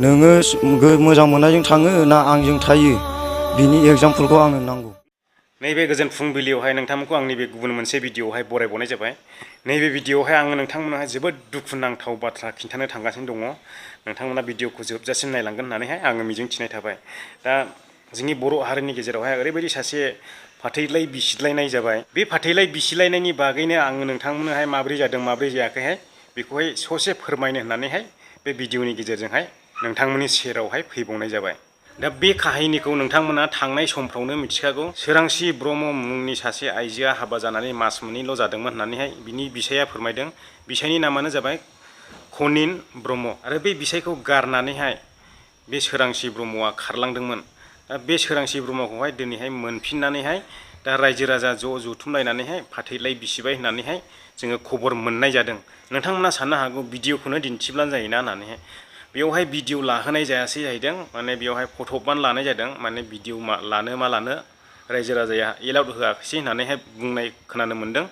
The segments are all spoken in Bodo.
नोङो मोजां मोननायजों थाङो ना आंजों थायो बिनि एग्जामपोलखौ आंनो नांगौ। नैबे गोजोन फुंबिलियावहाय नोंथांमोनखौ आंनि बे गुबुन मोनसे भिडिअआवहाय बरायबावनाय जाबाय। नैबे भिडिअआवहाय आङो नोंथांमोनहाय जोबोद दुखुनांथाव बाथ्रा खिन्थानो थांगासिनो दङ। नोंथांमोना भिडिअखौ जोबजासिम नायलांगोन होननानैहाय आङो मिजिंथिनाय थाबाय। दा जोंनि बर' हारिनि गेजेरावहाय ओरैबायदि सासे फाथैलाइ बिसिलायनाय जाबाय। बे फाथैलाइ बिसिलायनायनि बागैनो आङो नोंथांमोनहाय माब्रै जादों माब्रै जायाखैहाय बेखौहाय ससे फोरमायनो होननानैहाय बे भिडिअनि गेजेरजोंहाय नोंथांमोननि सेरावहाय फैबावनाय जाबाय। दा बे काहिनिखौ नोंथांमोना थांनाय समफ्रावनो मिथिखागौ। सोरांसि ब्रह्म मुंनि सासे आइजोआ हाबा जानानै मास मोननैल' जादोंमोन होननानैहाय बिनि बिसाया फोरमायदों। बिसायनि नामानो जाबाय खनिन ब्रह्म आरो बे बिसायखौ गारनानैहाय बे सोरांसि ब्रह्मआ खारलांदोंमोन। दा बे सोरांसि ब्रह्मखौहाय दिनैहाय मोनफिननानैहाय दा रायजो राजा ज' जुथुमलायनानैहाय फाथैलाइ बिसिबाय होननानैहाय जोङो खबर मोननाय जादों। नोंथांमोना साननो हागौ भिडिअखौनो दिन्थिब्लानो जायोना होननानैहाय। बेवहाय भिडिअ लाहोनाय जायासै जाहैदों। माने बेवहाय फट'बानो लानाय जादों। माने भिडिअ लानो मा लानो रायजो राजाया एलाउड होआखिसै होननानैहाय बुंनाय खोनानो मोन्दों।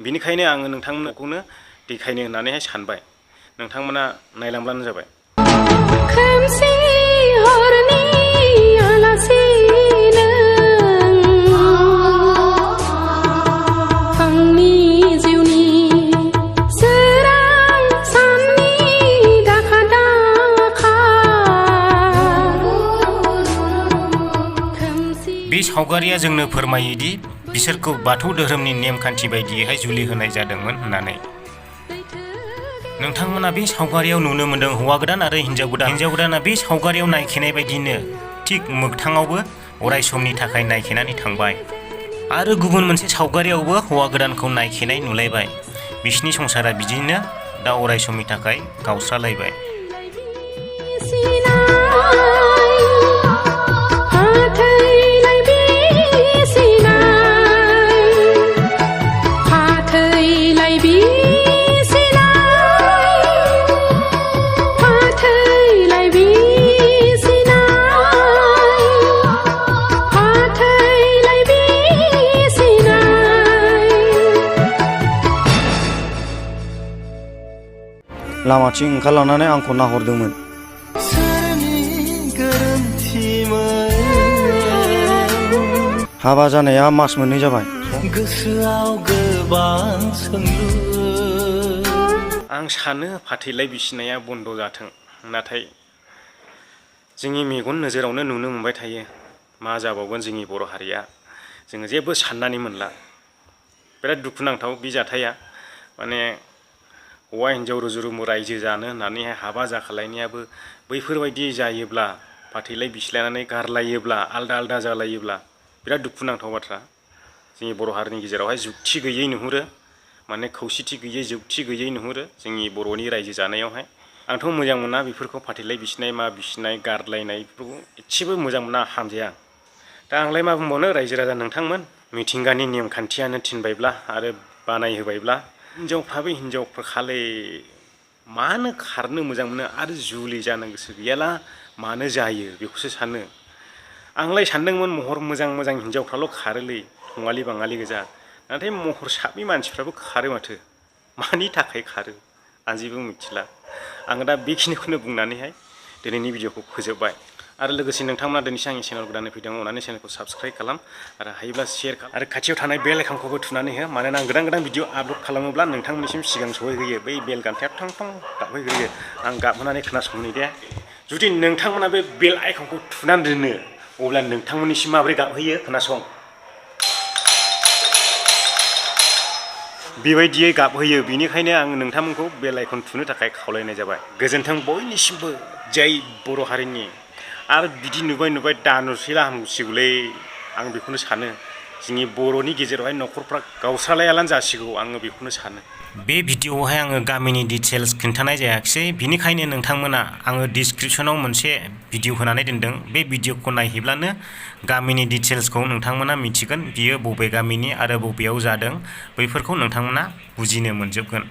बिनिखायनो आङो नोंथांमोनखौनो देखायनो होननानैहाय सानबाय। नोंथांमोना नायलांब्लानो जाबाय। बे सावगारिया जोंनो फोरमायोदि बिसोरखौ बाथौ धोरोमनि नेमखान्थि बायदियैहाय जुलि होनाय जादोंमोन होननानै। नोंथांमोना बे सावगारियाव नुनो मोन्दों हौवा गोदान आरो हिन्जाव गोदान। हिन्जाव गोदाना बे सावगारियाव नायखेनाय बायदिनो थिग मोगथाङावबो अराय समनि थाखाय नायखेनानै थांबाय आरो गुबुन मोनसे सावगारियावबो हौवा गोदानखौ नायखेनाय नुलायबाय। बिसिनि संसारा बिदिनो दा अराय समनि थाखाय गावस्रालायबाय। लामाथिं ओंखारलांनानै आंखौ नाहरदोंमोन। हाबा जानाया मास मोननै जाबाय। आं सानो फाथैलाइ बिसिनाया बन्द जाथों। नाथाय जोंनि मेगन नोजोरावनो नुनो मोनबाय थायो। मा जाबावगोन जोंनि बर' हारिया। जोङो जेबो साननानै मोनला। बिराद दुखुनांथाव बे जाथाया। माने हौवा हिन्जाव रुजु रुमु रायजो जानो होननानैहाय हाबा जाखालायनायाबो बैफोरबायदि जायोब्ला फाथैलाइ बिसिलायनानै गारलायोब्ला आलदा आलदा जालायोब्ला बिराद दुखुनांथाव बाथ्रा। जोंनि बर' हारिनि गेजेरावहाय जुक्ति गैयै नुहुरो। माने खौसेथि गैयै जुक्ति गैयै नुहुरो जोंनि बर'नि रायजो जानायावहाय। आंथ' मोजां मोना बेफोरखौ फाथैलाइ बिसिनाय मा बिसिनाय गारलायनाय बेफोरखौ एसेबो मोजां मोना हामजाया। दा आंलाय मा बुंबावनो रायजो राजा नोंथांमोन। मिथिंगानि नेमखान्थियानो थिनबायब्ला आरो बानायहोबायब्ला हिन्जावफ्राबो हिन्जावफोरखालै मानो खारनो मोजां मोनो आरो जुलि जानो गोसो गैयाला मानो जायो बेखौसो सानो। आंलाय सानदोंमोन महर मोजां मोजां हिन्जावफ्राल' खारोलै थङालि बाङालि गोजा। नाथाय महर साबनि मानसिफ्राबो खारो माथो। मानि थाखाय खारो आं जेबो मिथिला। आङो दा बेखिनिखौनो बुंनानैहाय दिनैनि भिडिअखौ फोजोबबाय। आरो लोगोसे नोंथांमोना दिनैसो आंनि चेनेल गोदानै फैदों अननानै चेनेलखौ साबस्क्राइब खालाम आरो हायोब्ला शेयार खालाम आरो खाथियाव थानाय बेल आइकनखौबो थुनानै हो। मानोना आं गोदान गोदान भिडिअ आपल'ड खालामोब्ला नोंथांमोननिसिम सिगां सहैहोयो। बै बेल गान्थाया थं थं गाबहैग्रोयो। आं गाबहोनानै खोनासंनि दे। जुदि नोंथांमोना बे बेल आइकनखौ थुनानै दोनो अब्ला नोंथांमोननिसिम माबोरै गाबहैयो खोनासं। बेबायदियै गाबहैयो। बेनिखायनो आङो नोंथांमोनखौ बेल आइकन थुनो थाखाय खावलायनाय जाबाय। गोजोन्थों बयनिसिमबो जै बर' हारिनि। आरो बिदि नुबाय दा नुसैला हामसिगौलै आं बेखौनो सानो। जोंनि बर'नि गेजेरावहाय न'खरफ्रा गावस्रालायालानो जासिगौ आङो बेखौनो सानो। बे भिडिअआवहाय आङो गामिनि डिटेल्स खिन्थानाय जायाखिसै। बिनिखायनो नोंथांमोना आङो डिसक्रिपसनाव मोनसे भिडिअ होनानै दोनदों। बे भिडिअखौ नायहैब्लानो गामिनि डिटेल्सखौ नोंथांमोना मिथिगोन। बियो बबे गामिनि आरो बबेयाव जादों बैफोरखौ नोंथांमोना बुजिनो मोनजोबगोन।